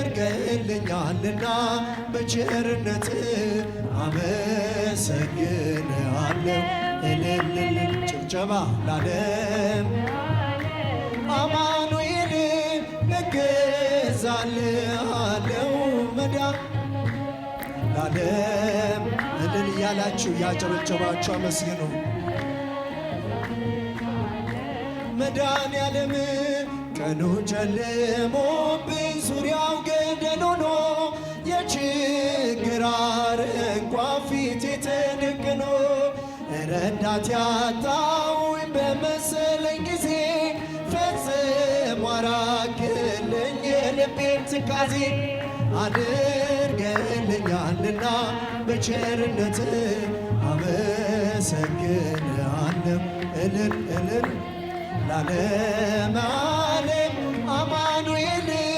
አድርገልኛልና በቸርነት አመሰግንሃለሁ። እልል ጭብጨባ ላለም አማኑኤል እገዛልሃለሁ መዳን ላለም እልል እያላችሁ ያጨበጨባችሁ አመስግኑ። መዳን ያለም ቀኑ ጨልሞብኝ ዙሪያው ገደል ሆኖ የችግር አረንቋ ፊቴ ተደቅኖ ረዳት ያጣሁኝ በመሰለኝ ጊዜ ፈጽሞ አራቅልኝ የልቤን ትካዜ አድርገልኛልና በቸርነት አመሰግንሃለሁ። እልል እልል ላለም ዓለም አማ